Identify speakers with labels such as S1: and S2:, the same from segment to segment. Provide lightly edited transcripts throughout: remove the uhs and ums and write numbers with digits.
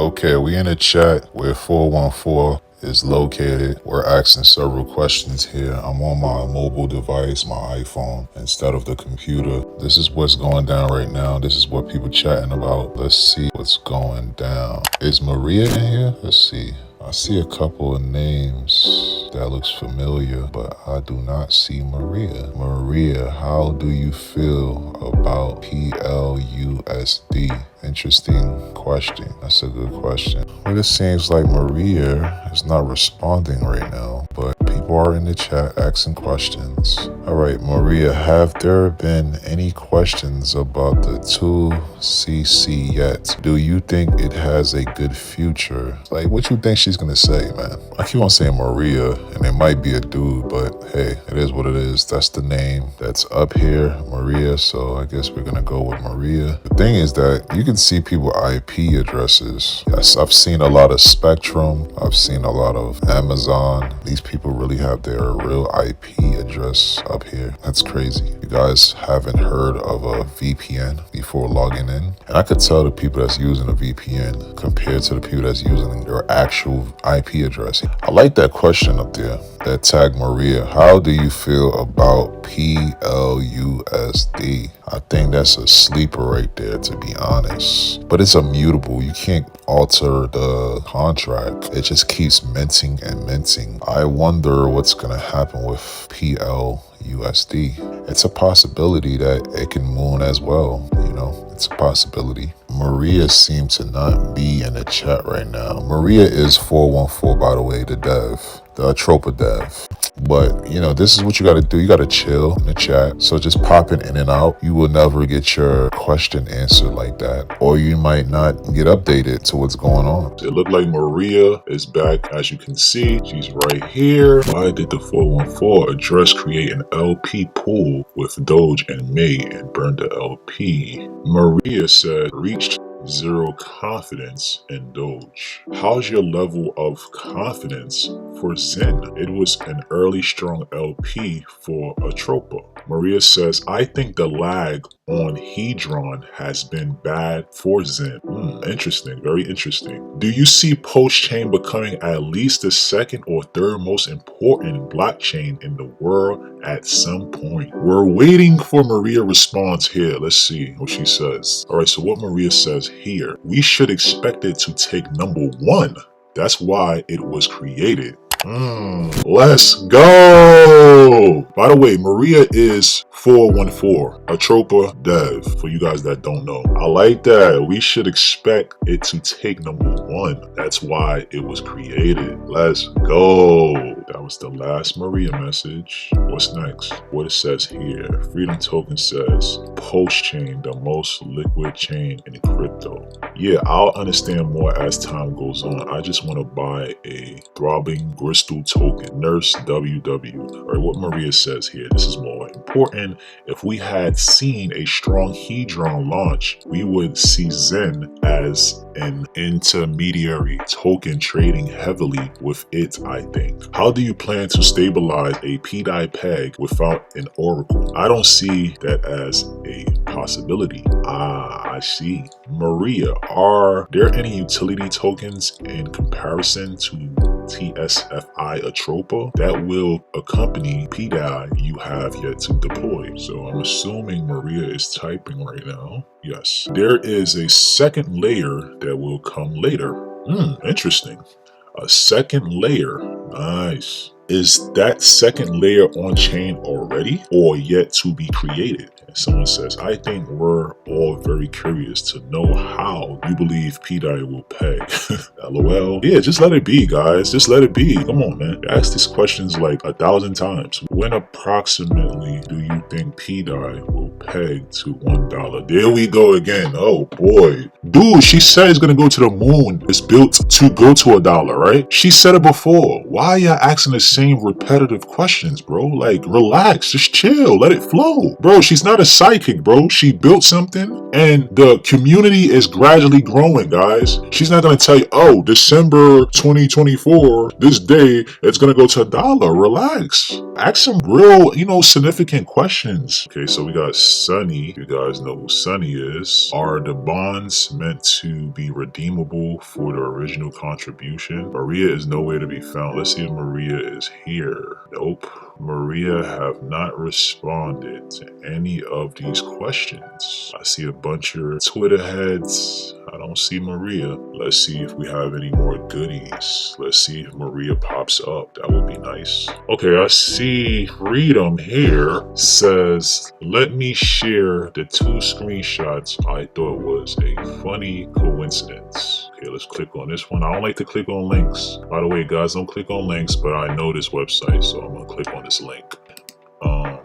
S1: Okay, we in a chat where 414 is located. We're asking several questions here. I'm on my mobile device, my iPhone, instead of the computer. This is what's going down right now. This is what people chatting about. Let's see what's going down. Is Maria in here? Let's see. I see a couple of names that looks familiar, but I do not see Maria. Maria, how do you feel about PLUSD? Interesting question. That's a good question. Well, it seems like Maria is not responding right now, but people are in the chat asking questions. All right, Maria, have there been any questions about the 2CC yet? Do you think it has a good future? Like, what you think she's gonna say, man? I keep on saying Maria, and it might be a dude, but hey, it is what it is. That's the name that's up here, Maria, so I guess we're gonna go with Maria. The thing is that you can see people IP addresses. Yes, I've seen a lot of Spectrum. I've seen a lot of Amazon. These people really have their real IP address up here. That's crazy. You guys haven't heard of a VPN before logging in? And I could tell the people that's using a VPN compared to the people that's using their actual IP address. I like that question up there that tagged Maria. How do you feel about PLUSD? I think that's a sleeper right there, to be honest. But it's immutable. You can't alter the contract. It just keeps minting and minting. I wonder what's gonna happen with PLUSD. It's a possibility that it can moon as well. You know, it's a possibility. Maria seems to not be in the chat right now. Maria is 414, by the way, the dev, the Atropa dev. But, you know, this is what you got to do. You got to chill in the chat. So just popping in and out, you will never get your question answered like that. Or you might not get updated to what's going on. It looked like Maria is back. As you can see, she's right here. Why did the 414 address create an LP pool with Doge in May and burn the LP? Maria said, reached zero confidence in Doge. How's your level of confidence for Zen? It was an early strong LP for Atropa. Maria says, I think the lag on hedron has been bad for Zen. Interesting, very interesting. Do you see post-chain becoming at least the second or third most important blockchain in the world at some point? We're waiting for Maria response here. Let's see what she says. All right, so what Maria says here, we should expect it to take number one. That's why it was created. Let's go. By the way, Maria is 414, Atropa dev, for you guys that don't know. I like that. We should expect it to take number one. That's why it was created. Let's go. That was the last Maria message. What's next? What it says here. Freedom Token says, post-chain, the most liquid chain in crypto. Yeah, I'll understand more as time goes on. I just want to buy a throbbing crystal token, Nurse WW. All right, what Maria says here, this is more important. If we had seen a strong hedron launch, we would see Zen as an intermediary token trading heavily with it, I think. How do you plan to stabilize a Pdai peg without an oracle? I don't see that as a possibility. I see. Maria, are there any utility tokens in comparison to TSFI Atropa that will accompany Pdai you have yet to deploy? So I'm assuming Maria is typing right now. Yes. There is a second layer that will come later. Interesting. A second layer. Nice. Is that second layer on chain already or yet to be created? And someone says, I think we're all very curious to know how you believe Pdai will peg. LOL. Yeah, just let it be, guys. Just let it be. Come on, man. Ask these questions like 1,000 times. When approximately do you think Pdai will peg to $1? There we go again. Oh boy. Dude, she said it's gonna go to the moon. It's built to go to $1, right? She said it before. Why are y'all asking the same repetitive questions, bro? Like, relax, just chill, let it flow. Bro, she's not a psychic, bro. She built something and the community is gradually growing, guys. She's not gonna tell you, oh, December 2024, this day, it's gonna go to $1. Relax. Ask some real, significant questions. Okay, so we got Sunny. You guys know who Sunny is. Are the bonds meant to be redeemable for the original contribution? Maria is nowhere to be found. Let's see if Maria is here. Nope. Maria have not responded to any of these questions. I see a bunch of Twitter heads. I don't see Maria. Let's see if we have any more goodies. Let's see if Maria pops up. That would be nice. Okay, I see Freedom here says, let me share the 2 screenshots I thought was a funny coincidence. Okay, let's click on this one. I don't like to click on links. By the way, guys, don't click on links, but I know this website, so I'm gonna click on this link.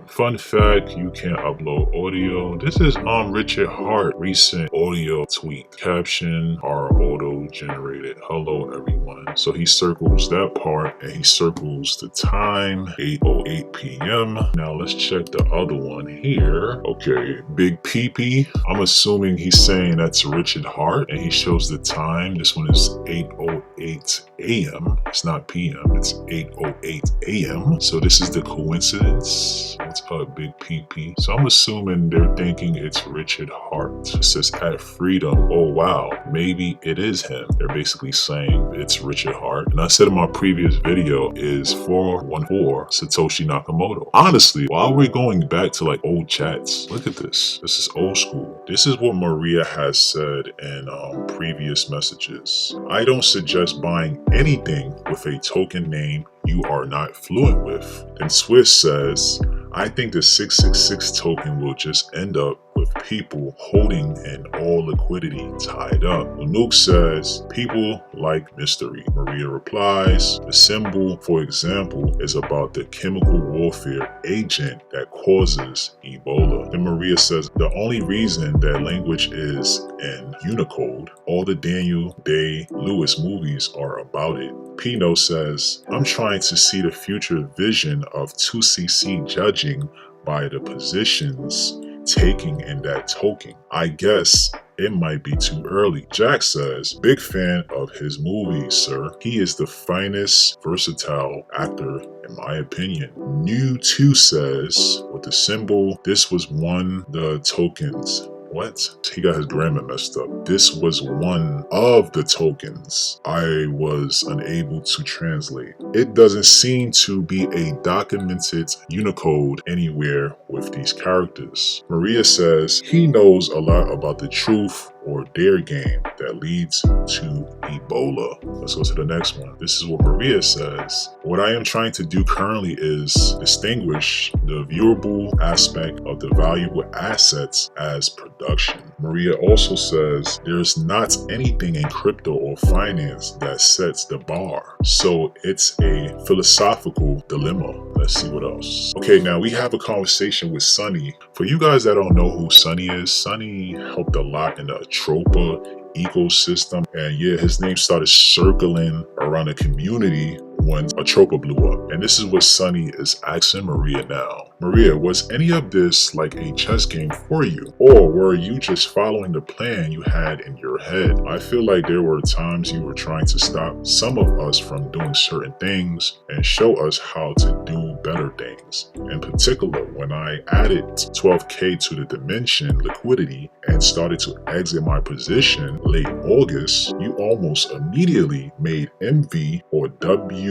S1: Fun fact, you can't upload audio. This is Richard Hart recent audio tweet. Caption are auto generated. Hello everyone. So he circles that part and he circles the time, 8:08 p.m. Now let's check the other one here. Okay, Big Peepee. I'm assuming he's saying that's Richard Hart and he shows the time. This one is 8:08 a.m. It's not p.m. It's 8:08 a.m. So this is the coincidence. What's up, Big PP? So I'm assuming they're thinking it's Richard Hart. It says at Freedom. Oh wow, maybe it is him. They're basically saying it's Richard Hart. And I said in my previous video is 414 Satoshi Nakamoto. Honestly, while we're going back to like old chats, look at this. This is old school. This is what Maria has said in previous messages. I don't suggest buying anything with a token name you are not fluent with. And Swiss says, I think the 666 token will just end up with people holding in all liquidity tied up. Nuke says, people like mystery. Maria replies, the symbol, for example, is about the chemical warfare agent that causes Ebola. Then Maria says, the only reason that language is in Unicode, all the Daniel Day-Lewis movies are about it. Pino says, I'm trying to see the future vision of 2cc judging by the positions taking in that token. I guess it might be too early. Jack says, big fan of his movies, sir. He is the finest versatile actor in my opinion. New 2 says, with the symbol, this was one the tokens. What? He got his grammar messed up. This was one of the tokens I was unable to translate. It doesn't seem to be a documented Unicode anywhere with these characters. Maria says he knows a lot about the truth or dare game that leads to Ebola. Let's go to the next one. This is what Maria says. What I am trying to do currently is distinguish the viewable aspect of the valuable assets as production. Maria also says there's not anything in crypto or finance that sets the bar. So it's a philosophical dilemma. Let's see what else. Okay, now we have a conversation with Sunny. For you guys that don't know who Sunny is, Sunny helped a lot in the Atropa ecosystem. And yeah, his name started circling around the community when Atropa blew up. And this is what Sunny is asking Maria now. Maria, was any of this like a chess game for you? Or were you just following the plan you had in your head? I feel like there were times you were trying to stop some of us from doing certain things and show us how to do better things. In particular, when I added 12K to the dimension liquidity and started to exit my position late August, you almost immediately made MV or WM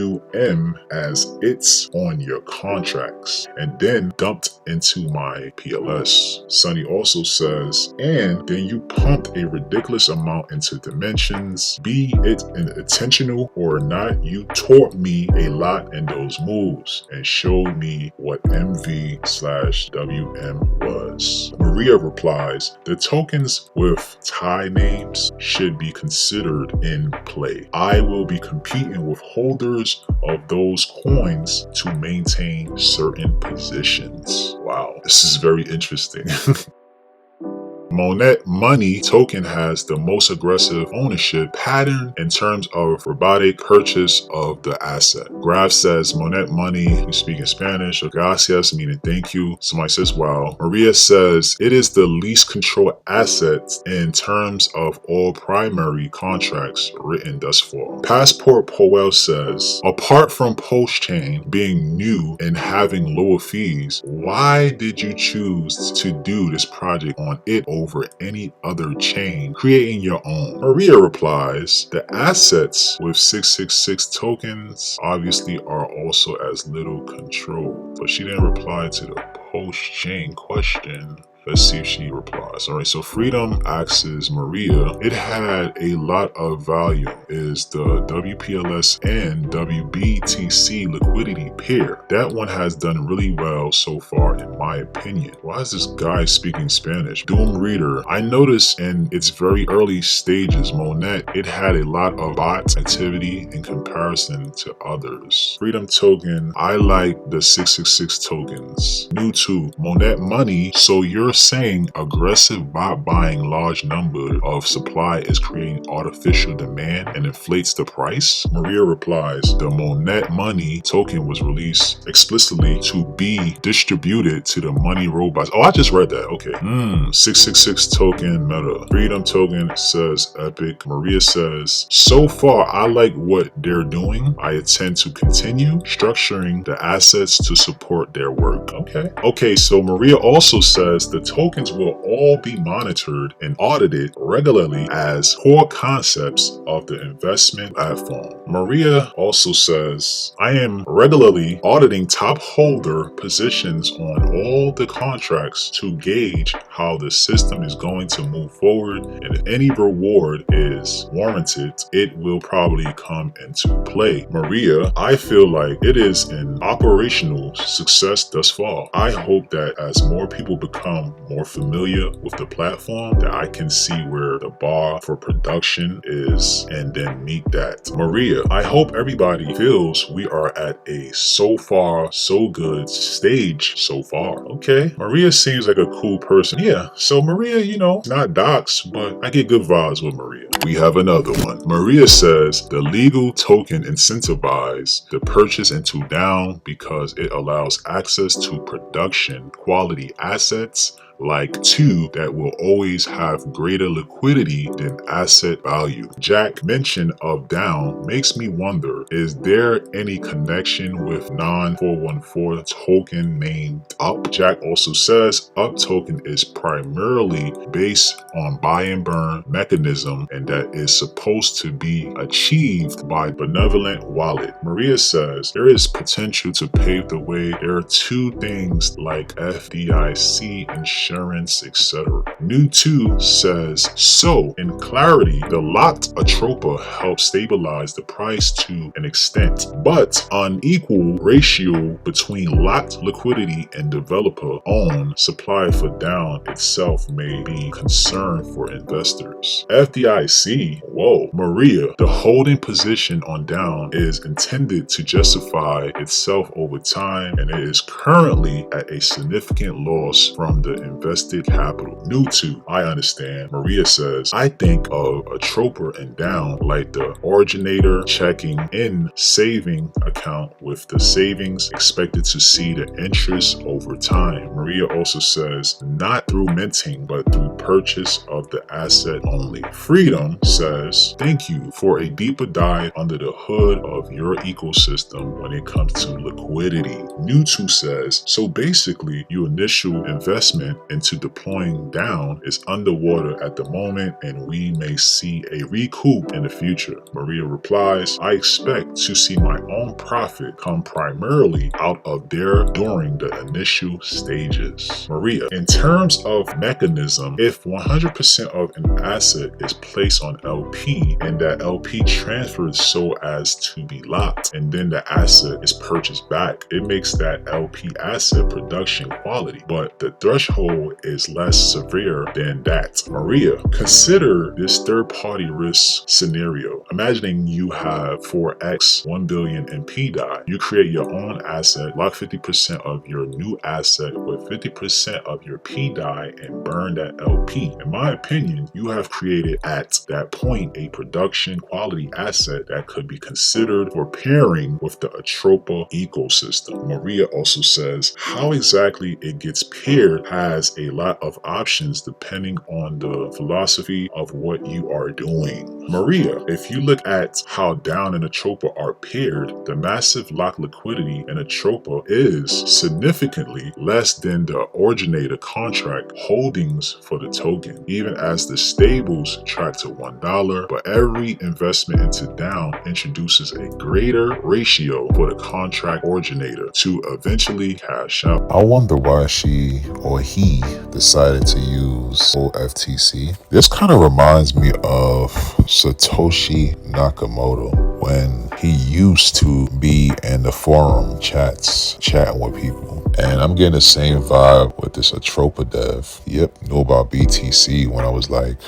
S1: as it's on your contracts and then dumped into my PLS. Sunny also says, and then you pumped a ridiculous amount into dimensions. Be it intentional or not, you taught me a lot in those moves and showed me what MV/WM was. Maria replies, the tokens with tie names should be considered in play. I will be competing with holders of those coins to maintain certain positions. Wow, this is very interesting. Monet Money token has the most aggressive ownership pattern in terms of robotic purchase of the asset. Graph says Monet Money, we speak in Spanish, gracias meaning thank you. Somebody says wow. Maria says it is the least controlled asset in terms of all primary contracts written thus far. Passport Powell says, apart from PulseChain being new and having lower fees, why did you choose to do this project on it over any other chain, creating your own? Maria replies, the assets with 666 tokens obviously are also as little controlled. But she didn't reply to the PulseChain question. Let's see if she replies. All right, so Freedom asks Maria, it had a lot of value. Is the WPLS and WBTC liquidity pair? That one has done really well so far, in my opinion. Why is this guy speaking Spanish? Doom Reader, I noticed in its very early stages, Monet, it had a lot of bot activity in comparison to others. Freedom Token, I like the 666 tokens. New to Monet Money, so you're saying aggressive bot buying large number of supply is creating artificial demand and inflates the price? Maria replies, the Monet Money token was released explicitly to be distributed to the money robots. Oh, I just read that. Okay. 666 token meta. Freedom Token says epic. Maria says, so far I like what they're doing. I intend to continue structuring the assets to support their work. Okay, so Maria also says the tokens will all be monitored and audited regularly as core concepts of the investment platform. Maria also says, I am regularly auditing top holder positions on all the contracts to gauge how the system is going to move forward, and if any reward is warranted, it will probably come into play. Maria, I feel like it is an operational success thus far. I hope that as more people become more familiar with the platform, that I can see where the bar for production is and then meet that. Maria, I hope everybody feels we are at a so far so good stage so far. Okay, Maria seems like a cool person. Yeah, so Maria, not docs, but I get good vibes with Maria. We have another one. Maria says the legal token incentivizes the purchase into down because it allows access to production quality assets like two that will always have greater liquidity than asset value. Jack mention of down makes me wonder, is there any connection with non-414 token named up? Jack also says up token is primarily based on buy and burn mechanism and that is supposed to be achieved by benevolent wallet. Maria says there is potential to pave the way. There are two things like FDIC insurance, etc. New 2 says, so in clarity, the locked Atropa helps stabilize the price to an extent, but unequal ratio between locked liquidity and developer owned supply for down itself may be concern for investors. FDIC, whoa. Maria, the holding position on down is intended to justify itself over time and it is currently at a significant loss from the invested capital. New to, I understand. Maria says, I think of Atropa and down like the originator checking in saving account with the savings expected to see the interest over time. Maria also says, not through minting, but through purchase of the asset only. Freedom says, thank you for a deeper dive under the hood of your ecosystem when it comes to liquidity. New 2 says, so basically your initial investment into deploying down is underwater at the moment and we may see a recoup in the future. Maria replies, I expect to see my own profit come primarily out of there during the initial stages. Maria, in terms of mechanism, if 100% of an asset is placed on LP and that LP transfers so as to be locked and then the asset is purchased back, it makes that LP asset production quality, but the threshold is less severe than that. Maria, consider this third-party risk scenario. Imagining you have 4x 1 billion in Pdai. You create your own asset, lock 50% of your new asset with 50% of your Pdai, and burn that LP. In my opinion, you have created at that point a production quality asset that could be considered for pairing with the Atropa ecosystem. Maria also says how exactly it gets paired has a lot of options depending on the philosophy of what you are doing. Maria, if you look at how Down and Atropa are paired, the massive lock liquidity in Atropa is significantly less than the originator contract holdings for the token, even as the stables track to $1, but every investment into Down introduces a greater ratio for the contract originator to eventually cash out. I wonder why she or he decided to use OFTC. This kind of reminds me of Satoshi Nakamoto when he used to be in the forum chats chatting with people. And I'm getting the same vibe with this Atropa dev. Yep, knew about BTC when I was like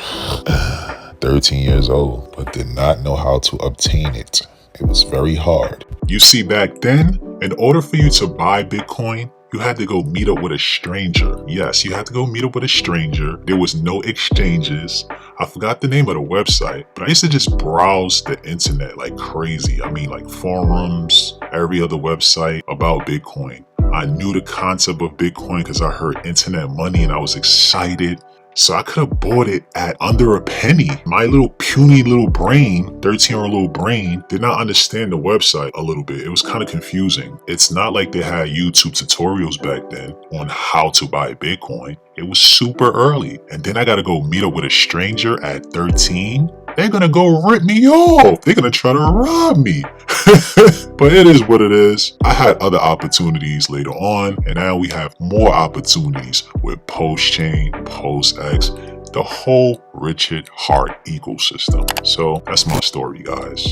S1: 13 years old, but did not know how to obtain it. It was very hard. You see, back then, in order for you to buy Bitcoin, you had to go meet up with a stranger. Yes, you had to go meet up with a stranger. There was no exchanges. I forgot the name of the website, but I used to just browse the internet like crazy. I mean, like forums, every other website about Bitcoin. I knew the concept of Bitcoin because I heard internet money and I was excited. So I could have bought it at under a penny. My little puny little brain, 13-year-old little brain, did not understand the website a little bit. It was kind of confusing. It's not like they had YouTube tutorials back then on how to buy Bitcoin. It was super early. And then I got to go meet up with a stranger at 13. They're going to go rip me off. They're going to try to rob me. But it is what it is. I had other opportunities later on, and now we have more opportunities with PulseChain, PulseX, the whole Richard Heart ecosystem. So that's my story, guys.